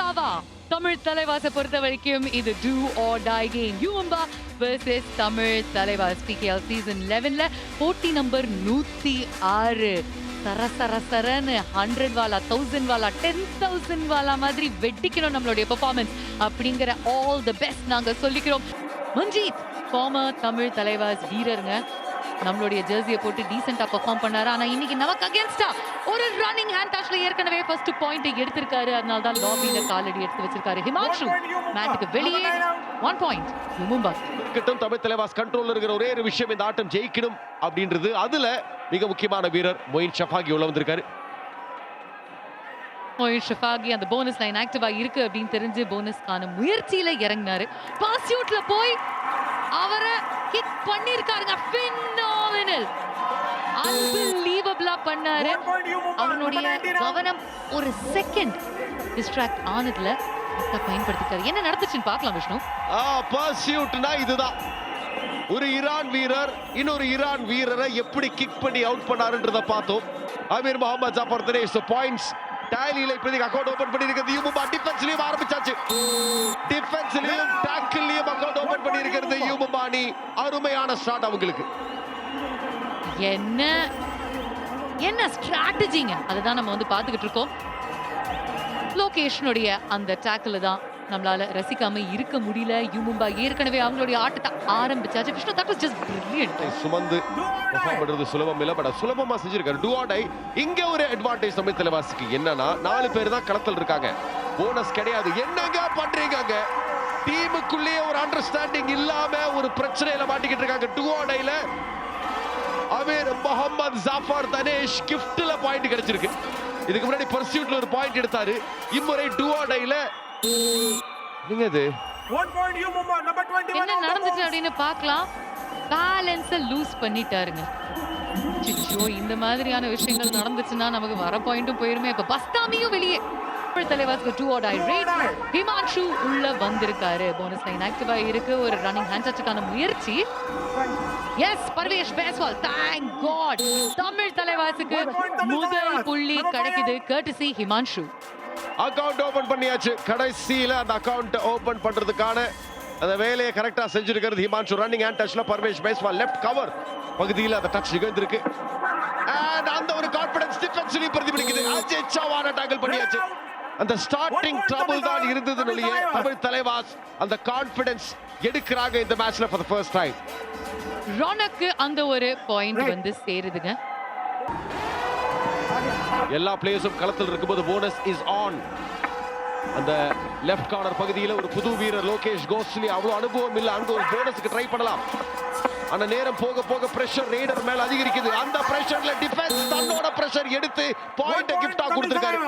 பக்காவா தமிழ் தலைவாசை பொறுத்த வரைக்கும் இது டூ ஆர் டை கேம். யூம்பா versus Tamil Thalaivas PKL season 11ல போட்டி நம்பர் 106. சரசரசரன்னு 100 வாலா 1000 வாலா 10,000 வாலா மாதிரி வெட்டிக்கணும் நம்மளுடைய பெர்ஃபார்மன்ஸ் அப்படிங்கிற ஆல் தி பெஸ்ட் நாங்க சொல்லிக்கிறோம். மஞ்சித் ஃபார்மர் தமிழ் தலைவாஸ் வீரருங்க, நம்மளுடைய ஜெர்சியை போட்டு டீசெண்டா பெர்ஃபார்ம் பண்ணாரு. ஆனா இன்னைக்கு நமக்கு அகேன்ஸ்டா ஒரு ரன்னிங் ஹேண்ட் டச்ல ஏற்கனவே ஃபர்ஸ்ட் பாயிண்ட் எடுத்திருக்காரு. அதனால தான் லாபியில காலடி எடுத்து வச்சிருக்காரு. ஹிமான்ஷு மேட்சுக்கு வெளியே 1 பாயிண்ட் மும்பை. கிரிக்கெட்டும் தமிழ் தலைவாஸ் கண்ட்ரோல்ல இருக்கிற ஒரே ஒரு விஷயம், இந்த ஆட்டம் ஜெயிக்கணும் அப்படின்றது. அதுல மிக முக்கியமான வீரர் மொயின் ஷஃபாகி உள்ள வந்திருக்காரு. மொயின் ஷஃபாகி அந்த போனஸ் லைன் ஆக்டிவா இருக்கு அப்படின்னு தெரிஞ்சு போனஸ்க்கான முயற்சியில இறங்கினாரு. பாஸ்யூட்ல போய் அவரை ஹிட் பண்ணிருக்காருங்க. பினாமினல், அன்பிலீவபிளா பண்ணாரு. அவனுடைய கவனம் ஒரு செகண்ட் டிஸ்ட்ராக்ட் ஆனதுல பயன்படுத்திட்டாரு. என்ன நடந்துச்சுன்னு பார்க்கலாம் விஷ்ணு. பர்சியூட்னா இதுதான். ஒரு ஈரான் வீரர் இன்னொரு ஈரான் வீரரை எப்படி கிக் பண்ணி அவுட் பண்ணாருன்றத பார்த்தோம். அமீர் முகமது ஜாஃபர் தினேஷ் பாயிண்ட்ஸ் டாலியில இப்போதைக்கு அக்கவுண்ட் ஓபன் பண்ணிருக்கிறது. யூமும்பா டிஃபென்ஸ்லயும் ஆரம்பிச்சாச்சு. டிஃபென்ஸ்லயும் டாக்கில்லயும் அக்கவுண்ட் ஓபன் பண்ணிருக்கிறது யூமும்பா அணி. அருமையான ஸ்டார்ட் அவங்களுக்கு. என்ன என்ன ஸ்ட்ராட்டஜிங்க, அதுதான் நம்ம வந்து பார்த்துக்கிட்டு இருக்கோம். லோகேஷனுடைய அந்த டேக்கில் தான் நம்மளால ரசிக்காம இருக்க முடியல. யூமும்பா ஏற்கனவே அவங்களுடைய ஆட்டத்தை ஆரம்பிச்சாச்சு. Vishnu, that was just brilliant. சுமந்து பெர்ஃபார்ம் பண்றது சுலபம் இல்ல, பட் சுலபமா செஞ்சிருக்காரு. Do or die. இங்க ஒரு அட்வான்டேஜ் தமிழ் தலைவாசிக்கு என்னன்னா, 4 பேர் தான் களத்தில் இருக்காங்க. போனஸ் கிடையாது. என்னங்க பண்றீங்க? டீமுக்குள்ளேயே ஒரு அண்டர்ஸ்டாண்டிங் இல்லாம ஒரு பிரச்சனையில மாட்டிக்கிட்டு இருக்காங்க. டூ ஆர் டைல அமீர் முகமது ஜாஃபர் தனேஷ் கிஃப்ட்ல பாயிண்ட் கிடைச்சிருக்கு. இதுக்கு முன்னாடி பர்சியூட்ல ஒரு பாயிண்ட் எடுத்தாரு. இம்முறை டூ ஆர் டைல நீங்க இது 1 பாயிண்ட் யூமும்பா நம்பர் 21. என்ன நடந்துச்சு அப்படின்னு பார்க்கலாம். பேலன்ஸை லூஸ் பண்ணிட்டாருங்க. சிச்சோ, இந்த மாதிரியான விஷயங்கள் நடந்துச்சுன்னா நமக்கு வர பாயிண்ட்டும் போயிருமே. இப்ப பஸ்தாமியும் வெளியே. தலைவாஸ்க்கு 2 ஆர் டை ரேட். ஹிமான்ஷு உள்ள வந்திருக்காரு. போனஸ் லைன் ஆக்டிவா இருக்கு. ஒரு ரன்னிங் ஹேண்ட் டச்சுக்கான முயற்சி. Yes, Parvesh Bhainswal. Thank God, Tamil தலைவாசுக்கு முதல் புள்ளி கிடைக்குது. கர்ட்டசி ஹிமான்ஷு. அக்கவுண்ட் ஓபன் பண்ணியாச்சு. கடைசியில அந்த அக்கவுண்ட் ஓபன் பண்றதுக்கான அந்த வேலையை கரெக்டா செஞ்சிருக்கிறது ஹிமான்ஷு. ரன்னிங் ஹேண்ட் டச்ல பர்வேஷ் பேஸ்வால் லெஃப்ட் கவர் பகுதியில் அந்த டச் நிகழ்ந்திருக்கு. அண்ட் அந்த ஒரு கான்ஃபிடன்ஸ் டிஃபென்ஸ்லி பிரதிபலிக்குது. அஜய் சவான டாக்கிள் பண்ணியாச்சு. அந்த ஸ்டார்டிங் ட்ரபிள் தான் இருந்ததுனாலேயே தமிழ் தலைவாஸ் அந்த கான்ஃபிடன்ஸ் எடுக்கிறாங்க இந்த மேட்ச்ல ஃபார் தி ஃபர்ஸ்ட் டைம். ரோனக்கு அந்த ஒரு பாயிண்ட் வந்து சேருதுங்க. எல்லா பிளேயர்ஸும் களத்தில் இருக்கும்போது போனஸ் இஸ் ஆன். அந்த லெஃப்ட் கார்னர் பகுதியில் ஒரு புது வீரர் லோகேஷ் கோஸ்லி. அவ்வளவு அனுபவம் இல்ல. அங்க ஒரு போனஸ்க்கு ட்ரை பண்ணலாம். ஆனா நேரம் போக போக பிரஷர் ரெய்டர் மேல அதிகரிக்குது. அந்த பிரஷர்ல டிஃபென்ஸ் தன்னோட பிரஷர் எடுத்து பாயிண்ட் கிஃப்டா கொடுத்திருக்காரு.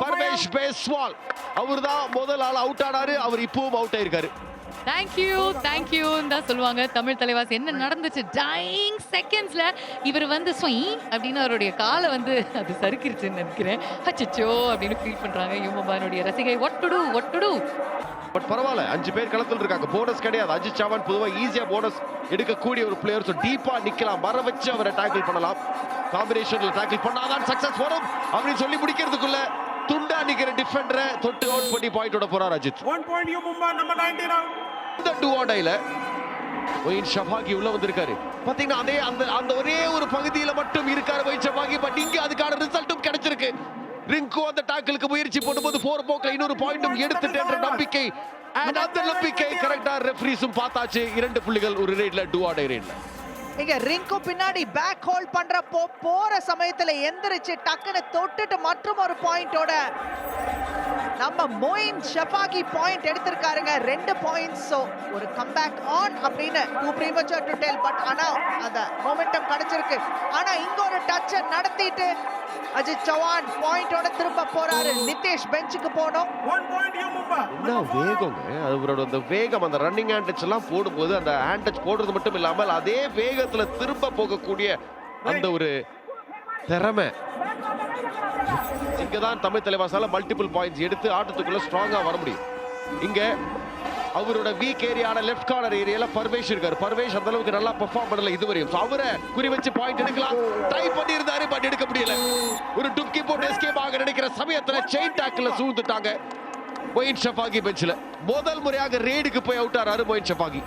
பர்வேஷ் பேஸ்வால் அவர்தான் முதல் ஆள் அவுட் ஆனாரு. அவர் இப்பவும் அவுட் ஆயிருக்காரு. தேங்க்யூ தான் சொல்லுவாங்க தமிழ் தலைவாஸ். என்ன நடந்துச்சு? டைங் செகண்ட்ஸ்ல இவர் வந்து அப்படின்னு அவருடைய காலை வந்து அது சறுக்கிருச்சுன்னு நினைக்கிறேன். அச்சச்சோ அப்படின்னு ஃபீல் பண்றாங்க யூமும்பானுடைய ரசிகை. What to do. பட் பரவாயில்ல, 5 பேர் களத்தில் இருக்காங்க. போனஸ் கிடையாது. அஜித் சவான் பொதுவா ஈஸியா போனஸ் எடுக்கக்கூடிய ஒரு பிளேயர். டீப்பா நிக்கலாம், வர வச்சு அவரை டேக்கிள் பண்ணலாம். காம்பினேஷன்ல டேக்கிள் பண்ணாதான் சக்சஸ் வரும் அப்படின்னு சொல்லி முடிக்கிறதுக்குள்ள துண்டா நிக்கிற டிஃபெண்டரை தொட்டு அவுட் பண்ணி பாயிண்டோட போறார் அஜித். 1 point யூமும்பா number 19. இந்த டூ ஆர் டைல மொயின் ஷஃபாகி உள்ள வந்திருக்காரு. பாத்தீங்கன்னா அதே அந்த ஒரே ஒரு பகுதியில மட்டும் இருக்காரு மொயின் ஷஃபாகி. பட் இங்க அதுக்கான ரிசல்ட்டும் கிடைச்சிருக்கு. ரிங்கு அந்த டாக்கிளுக்கு முயற்சி போடும்போது 4 போக்ல இன்னொரு பாயிண்டும் எடுத்துட்டு நம்பிக்கை. and அந்த நம்பிக்கை கரெக்டா ரெஃபரீஸும் பார்த்தாச்சு. 2 புள்ளிகள் ஒரு ரேட்ல டூ ஆர் டை ரேட்ல. இங்க ரிங்கு பின்னாடி பேக் ஹோல்ட் பண்றப்போ போற சமயத்துல எந்திரிச்சு டக்குன்னு தொட்டுட்டு மற்றும் ஒரு பாயிண்டோட நம்ம மொயின் ஷஃபாகி பாயிண்ட் எடுத்திருக்காருங்க. 2 பாயிண்ட்ஸ். ஒரு கம்பேக் ஆன் அப்படின்னு டூ ப்ரீமச்சர் டு டெல். பட் ஆனா அந்த மொமெண்டம் கிடைச்சிருக்கு. ஆனா இங்க ஒரு டச்சை நடத்திட்டு அஜித் சவான் பாயிண்டோட திரும்ப போறாரு. நிதேஷ் பெஞ்சுக்கு போனோம். 1 பாயிண்ட் யூமும்பா. என்ன வேகங்க அவரோட அந்த வேகம். அந்த ரன்னிங் ஹேண்ட் டச் எல்லாம் போடும்போது அந்த ஹேண்ட் டச் போடுறது மட்டும் இல்லாமல் அதே வேகத்துல திரும்ப போகக்கூடிய அந்த ஒரு திறமை. இங்கதான் தமிழ் தலைவாசால மல்டிபிள் பாயிண்ட்ஸ் எடுத்து ஆட்டத்துக்குள்ள ஸ்ட்ராங்கா வர முடியும். இங்க அவரோட வீக் ஏரியான லெஃப்ட் கார்னர் ஏரியால பர்வேஷ் இருக்காரு. பர்வேஷ் அந்த அளவுக்கு நல்லா பெர்ஃபார்ம் பண்ணல இதுவரையும். அவரை குறி வச்சு பாயிண்ட் எடுக்கலாம் ட்ரை பண்ணியிருந்தாரு, பட் எடுக்க முடியல. ஒரு டுப்கி போட்டு எஸ்கேப் ஆக நினைக்கிற சமயத்துல செயின் டாக்கில் சூழ்ந்துட்டாங்க. மொயின் ஷஃபாகி பெஞ்சில் முதல் முறையாக ரேடுக்கு போய் அவுட் ஆறாரு மொயின் ஷஃபாகி.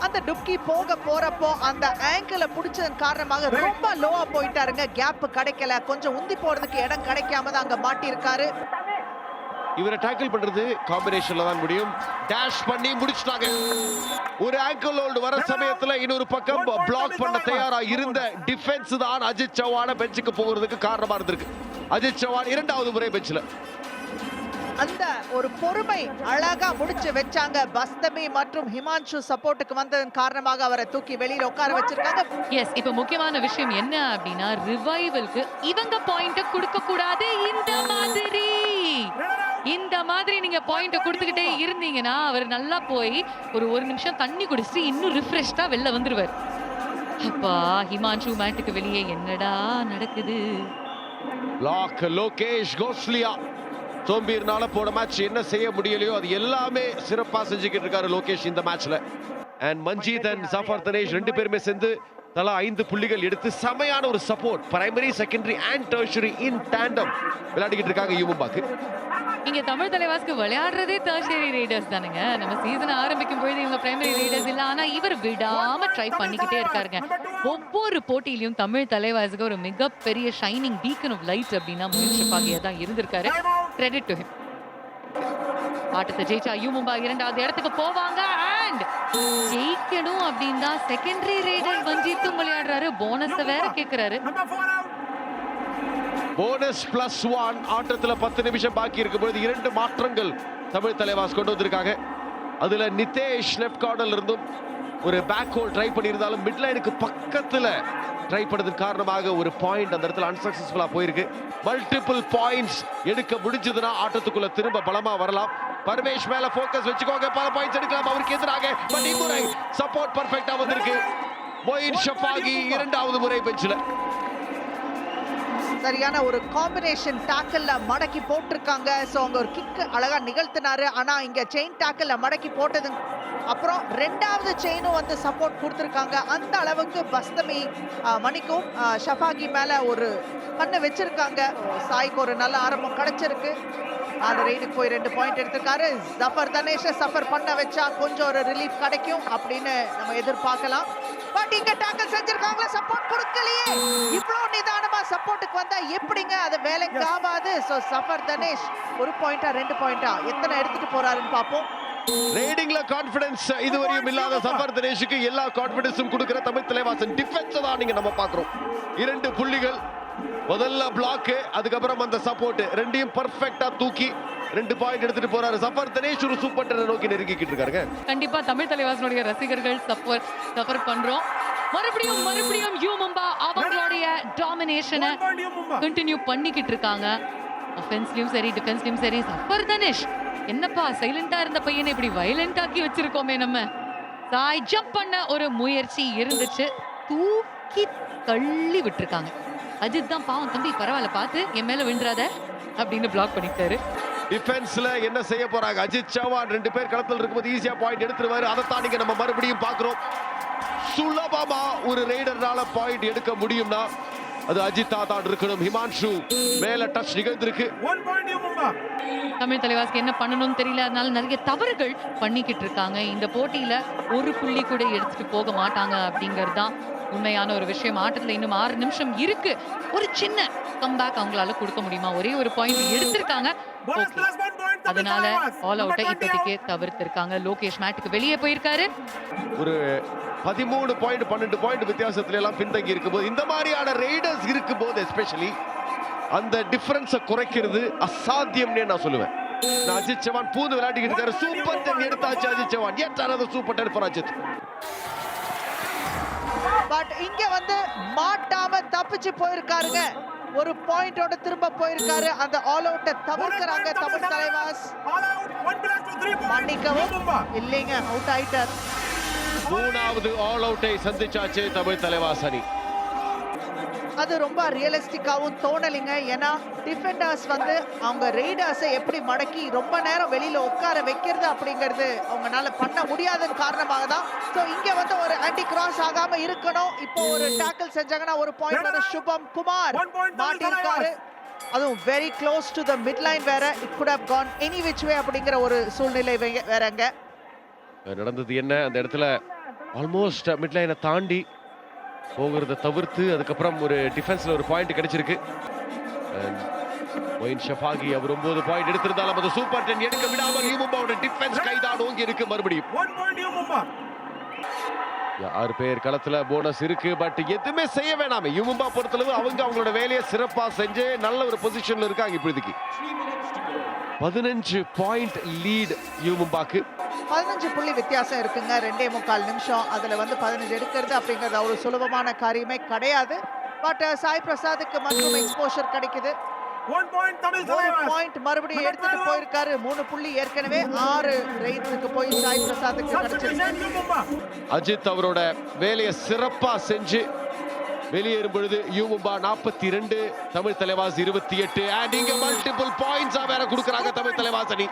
அந்த டுப்கி போறப்போ அந்த ஆங்கிள புடிச்சதன் காரணமாக ரொம்ப லோவா போயிட்டாருங்க. கேப் கிடைக்கல, கொஞ்சம் உந்தி போறதுக்கு இடம் கிடைக்காம தான் அங்க மாட்டியிருக்காரு. இவரை டேக்கிள் பண்றது காம்பினேஷன்ல தான் முடியும். டேஷ் பண்ணி முடிச்சிட்டாங்க. ஒரு ஆங்கிள் ஹோல்ட் வர சமயத்துல இன்னொரு பக்கம் பிளாக் பண்ண தயாரா இருந்த டிஃபென்ஸ் தான் அஜித் சவான பெஞ்சுக்கு போகிறதுக்கு காரணமா இருந்திருக்கு. அஜித் சவான் இரண்டாவது முறை பெஞ்சில். அந்த ஒரு பொறுமை அழகா முடிச்சு வச்சாங்க. பஸ்தமி மற்றும் ஹிமான்ஷு சப்போர்ட்டுக்கு வந்ததன் காரணமாக அவரை தூக்கி வெளியில உட்கார வச்சிருக்காங்க. எஸ், இப்ப முக்கியமான விஷயம் என்ன அப்படின்னா ரிவைவலுக்கு இவங்க பாயிண்ட கொடுக்க கூடாது. இந்த மாதிரி நீங்க பாயிண்ட கொடுத்துக்கிட்டே இருந்தீங்கன்னா அவர் நல்லா போய் ஒரு நிமிஷம் தண்ணி குடிச்சிட்டு இன்னும் ரிஃப்ரெஷ்டா வெளில வந்துருவார். அப்பா ஹிமான்ஷு மேட்டுக்கு வெளியே என்னடா நடக்குது? லாக் லோகேஷ் கோஸ்லியா சோம்பீர்னால போன மேட்ச் என்ன செய்ய முடியலையோ அது எல்லாமே சிறப்பா செஞ்சுக்கிட்டு இருக்காரு லோகேஷ் இந்த மேட்ச்ல. And Manjeet and Zafar Danesh ரெண்டு பேருமே சேர்ந்து தலா 5 புள்ளிகள் எடுத்து செமையான ஒரு support primary secondary and tertiary in tandem விளையாடிக்கிட்டு இருக்காங்க யூமும்பாக்கு. இங்க தமிழ் தலைவாஸ்க்கு விளையாடுறதே டெர்ஷரி ரைடர்ஸ் தானுங்க. நம்ம சீசன் ஆரம்பிக்கும் பொழுது இவங்க பிரைமரி ரைடர்ஸ் இல்ல, ஆனா இவர் விடாம ட்ரை பண்ணிக்கிட்டே இருக்காருங்க. ஒவ்வொரு போட்டியிலையும் தமிழ் தலைவாஸுக்கு ஒரு மிகப்பெரிய ஷைனிங் பீக்கன் ஆஃப் லைட் அப்படின்னா மொயின் ஷஃபாகியா தான் இருந்திருக்காரு. Credit to him. ஆட்டத்தை ஜெயிச்சா யூமும்பா இரண்டாவது இடத்துக்கு போவாங்க. அண்ட் ஜெயிக்கணும் அப்படின்னா செகண்டரி ரைடர் மஞ்சித்தும் விளையாடுறாரு. போனஸை வேற கேட்கிறாரு. போனஸ் +1 ஆட்டத்துல 10 நிமிஷம் பாக்கி இருக்கும்போது 2 மாற்றங்கள் தமிழ் தலைவாஸ் கொண்டு வந்திருக்காங்க. அதுல நிதேஷ் லெஃப்ட் கார்னர்ல இருந்தும் ஒரு பேக் ஹோல் ட்ரை பண்ணியிருந்தாலும் மிட் லைனுக்கு பக்கத்துல ட்ரை பண்ணதுக்கு காரணமாக ஒரு பாயிண்ட் அந்த இடத்துல அன்சக்சஸ்ஃபுல்லா போயிருக்கு. மல்டிபிள் பாயிண்ட்ஸ் எடுக்க முடிஞ்சதுன்னா ஆட்டத்துக்குள்ள திரும்ப பலமா வரலாம். பரமேஷ் மேல போக்கஸ் வச்சுக்கோங்க, பல பாயிண்ட்ஸ் எடுக்கலாம் அவருக்கு எதிராக. பட் இம்முறை சப்போர்ட் பர்ஃபெக்ட்டா வந்திருக்கு. மொயின் ஷஃபாகி இரண்டாவது முறை பெஞ்சில். சரியான ஒரு காம்பினேஷன் டாக்கிள்ல மடக்கி போட்டிருக்காங்க. சோ அவங்க ஒரு கிக் அழகா நிகழ்த்தினாரு. ஆனா இங்க செயின் டாக்கிள்ல மடக்கி போட்டது அப்புறம் ரெண்டாவது செயினும் வந்து சப்போர்ட் கொடுத்திருக்காங்க. அந்த அளவுக்கு பஸ்தமி மணிக்கும் ஷஃபாகி மேல ஒரு கண்ணு வச்சிருக்காங்க. சாய்க்கு ஒரு நல்ல ஆரம்பம் கிடைச்சிருக்கு. அந்த ரைடுக்கு போய் 2 பாயிண்ட் எடுத்திருக்காரு. ஜஃபர் தனேஷை சஃபர் பண்ண வச்சா கொஞ்சம் ஒரு ரிலீஃப் கிடைக்கும் அப்படின்னு நம்ம எதிர்பார்க்கலாம். பட் இங்க டாக்கிள் செஞ்சிருக்காங்க, சப்போர்ட் கொடுக்கலையே. இவ்வளவு நிதானமா சப்போர்ட்டுக்கு வந்தா எப்படிங்க அது வேலைக்கு ஆகாது. சோ சஃபர் தனேஷ் 1 பாயிண்டா 2 பாயிண்டா எத்தனை எடுத்துட்டு போறாருன்னு பாப்போம். ரேடிங்ல கான்ஃபிடன்ஸ் இதுவரையும் இல்லாத சஃபர் தினேஷுக்கு எல்லா கான்ஃபிடன்ஸும் கொடுக்கிற தமிழ் தலைவாசன் டிஃபென்ஸ் தான் நீங்க நம்ம பாக்குறோம். 2 புள்ளிகள், முதல்ல பிளாக், அதுக்கப்புறம் அந்த சப்போர்ட் ரெண்டையும் பர்ஃபெக்ட்டா தூக்கி 2 பாயிண்ட் எடுத்துட்டு போறாரு சஃபர் தினேஷ். ஒரு சூப்பர் டென்னை நோக்கி நெருங்கிக்கிட்டு இருக்காருங்க. கண்டிப்பா தமிழ் தலைவாசனுடைய ரசிகர்கள் சஃபர் பண்றோம். மறுபடியும் யூமும்பா அவங்களுடைய டாமினேஷனை கண்டினியூ பண்ணிக்கிட்டு இருக்காங்க. ஆஃபென்ஸ்லயும் சரி டிஃபென்ஸ்லயும் சரி. சஃபர் தனேஷ் என்னப்பா சைலண்டா இருந்த பையனை இப்படி வயலண்ட் ஆக்கி வச்சிருக்கோமே நம்ம. சாய் ஜம்ப் பண்ண ஒரு முயற்சி இருந்துச்சு, தூக்கி தள்ளி விட்டுருக்காங்க. அஜித் தான் பாவம், தம்பி பரவாயில்ல பார்த்து என் மேல விழுந்துறாத அப்படின்னு பிளாக் பண்ணிட்டாரு. டிஃபென்ஸ்ல என்ன செய்ய போறாங்க? அஜித் சவான் 2 பேர் களத்தில் இருக்கும்போது ஈஸியா பாயிண்ட் எடுத்துருவாரு. அதைத்தான் நீங்க நம்ம மறுபடியும் பாக்குறோம். சுலபமா ஒரு ரைடர்னால பாயிண்ட் எடுக்க முடியும்னா அது அஜித்தா தான் இருக்கணும். ஹிமான்ஷு மேல டச் நிகழ்ந்திருக்கு. 1 பாயிண்ட் யூமும்பா. தமிழ் தலைவாஸ்க்கு என்ன பண்ணணும்னு தெரியல, அதனால நிறைய தவறுகள் பண்ணிக்கிட்டு இருக்காங்க. இந்த போட்டியில ஒரு புள்ளி கூட எடுத்துட்டு போக மாட்டாங்க அப்படிங்கிறது தான் உண்மையான ஒரு விஷயம். ஆட்டத்துல இன்னும் 6 நிமிஷம் இருக்கு. ஒரு சின்ன கம்பேக் அவங்களால கொடுக்க முடியுமா? ஒரே ஒரு பாயிண்ட் எடுத்திருக்காங்க. அதனால ஆல் அவுட்டை இப்போதைக்கு தவிர்த்திருக்காங்க. லோகேஷ் மேட்டுக்கு வெளியே போயிருக்காரு. ஒரு 13 பாயிண்ட் 12 பாயிண்ட் வித்தியாசத்துல எல்லாம் பின்தங்கி இருக்கும்போது இந்த மாதிரியான ரைடர்ஸ் இருக்கும்போது எஸ்பெஷலி அந்த டிஃபரன்ஸை குறைக்கிறது அசாத்தியம்னே நான் சொல்லுவேன். அஜித் சவான் பூந்து விளையாடிக்கிட்டு இருக்காரு. சூப்பர் 10 எடுத்தாச்சு Ajith Chavan. yet another super 10 for Ajith. But இங்க வந்து மாட்டாம தப்பிச்சு போயிருக்காருங்க. ஒரு பாயிண்டோட திரும்ப போயிருக்காரு. அந்த ஆல் அவுட்டை தவிர்க்கறாங்க தமிழ் தலைவாஸ். மன்னிக்கவும், இல்லைங்க அவுட் ஆயிட்டார். 3வது ஆல் அவுட்டை சந்திச்சாச்சு தமிழ் தலைவாஸ் அணி. அது ரொம்ப ரியலிஸ்டிக்காவும் தோணலைங்க. ஏன்னா டிஃபெண்டர்ஸ் வந்து அவங்க ரைடர்ஸை எப்படி மடக்கி ரொம்ப நேரம் வெளியில உட்கார வைக்கிறது அப்படிங்கிறது அவங்களால பண்ண முடியாதன் காரணமாக தான். ஸோ இங்க வந்து ஒரு ஆன்டி கிராஸ் ஆகாம இருக்கணும். இப்போ ஒரு டாக்கிள் செஞ்சாங்கன்னா ஒரு பாயிண்ட் வந்து சுபம் குமார் மாட்டிருக்காரு. அதுவும் very close to the mid line வேற. It could have gone any which way அப்படிங்கிற ஒரு சூழ்நிலை வேறங்க. நடந்தது என்ன, அந்த இடத்துல ஆல்மோஸ்ட் மிட் லைனை தாண்டி போகிறத தவிர்த்து அதுக்கப்புறம் ஒரு டிஃபென்ஸ்ல ஒரு பாயிண்ட் கிடைச்சிருக்கு. மொயின் ஷஃபாகி அவர் 9 பாயிண்ட் எடுத்திருந்தாலும் அது சூப்பர் 10 எடுக்க விடாமல் யூமும்பாவோட டிஃபென்ஸ் கைதான் ஓங்கி இருக்கு. மறுபடியும் 1 point யூ மும்பா. 6 பேர் களத்துல போனஸ் இருக்கு. பட் எதுவுமே செய்ய வேணாமே. யூமும்பா பொறுத்தளவு அவங்களோட வேலையை சிறப்பா செஞ்சு நல்ல ஒரு பொசிஷன்ல இருக்காங்க இப்போதைக்கு. 15 பாயிண்ட் லீட் யூமும்பாக்கு. 15 புள்ளி வித்தியாசம் இருக்குங்க. 2.25 நிமிஷம். அதுல வந்து 15 எடுக்கிறது அப்படிங்கிறது அவ்வளவு சுலபமான காரியமே கிடையாது. பட் சாய் பிரசாத்துக்கு மற்றும் எக்ஸ்போஷர் கிடைக்குது. 1 point தமிழ் ஒரு தலைவாஸ். பாயிண்ட் மறுபடியும் எடுத்துட்டு போயிருக்காரு. 3 புள்ளி ஏற்கனவே 6 ரெய்ட்ஸுக்கு போய் சாய் பிரசாத்துக்கு கிடைச்சிருக்கு. Substitution you Mumba. அஜித் அவரோட வேலையை சிறப்பா செஞ்சு வெளியேறும் பொழுது யூமும்பா 42, தமிழ் தலைவாஸ் 28. அண்ட் இங்க மல்டிபிள் பாயிண்ட்ஸா வேற கொடுக்கறாங்க தமிழ் தலைவாஸ் அணி.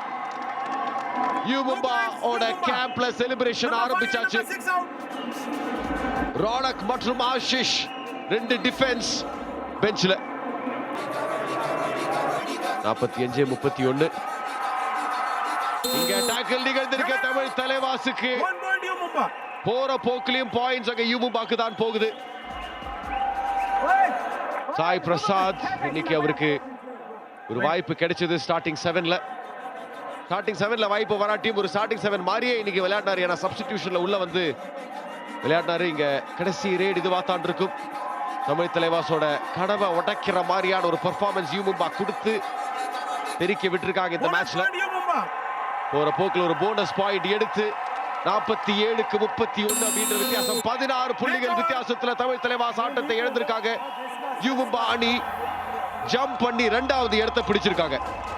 யூமும்பா ஓட கேம்ப்ல செலிப்ரேஷன் ஆரம்பிச்சாச்சு. 6 out. ராணக் மற்றும் ஆஷிஷ் 2 டிஃபென்ஸ் பெஞ்ச்ல. 45-31. இங்க டாக்கிள் நிகழ்ந்திருக்க தமிழ் தலைவாசுக்கு 1 point யூ மும்பா. போற போக்கிலையும் பாயிண்ட்ஸ் அங்க யூமும்பாக்கு தான் போகுது. சாய் பிரசாத் இன்னைக்கு அவருக்கு ஒரு வாய்ப்பு கிடைச்சது ஸ்டார்டிங் 7ல. ஸ்டார்டிங் 7ல வாய்ப்பு வராட்டியும் ஒரு ஸ்டார்டிங் 7 மாதிரியே இன்னைக்கு விளையாடினாரு. ஏன்னா சப்ஸ்டிடியூஷன்ல உள்ள வந்து விளையாடினாரு. இங்க கடைசி ரேட் இதுவா தான் இருக்கும். தமிழ் தலைவாசோட கனவை உடைக்கிற மாதிரியான ஒரு பெர்ஃபார்மன்ஸ் யூமும்பா கொடுத்து பெருக்கி விட்டுருக்காங்க இந்த மேட்ச்ல. யூ மும்பா. போற போக்குல ஒரு போனஸ் பாயிண்ட் எடுத்து 47-31 அப்படின்ற வித்தியாசம். 16 புள்ளிகள் வித்தியாசத்துல தமிழ் தலைவாஸ் ஆட்டத்தை இழந்திருக்காங்க. யூமும்பா அணி ஜம்ப் பண்ணி 2வது இடத்தை பிடிச்சிருக்காங்க.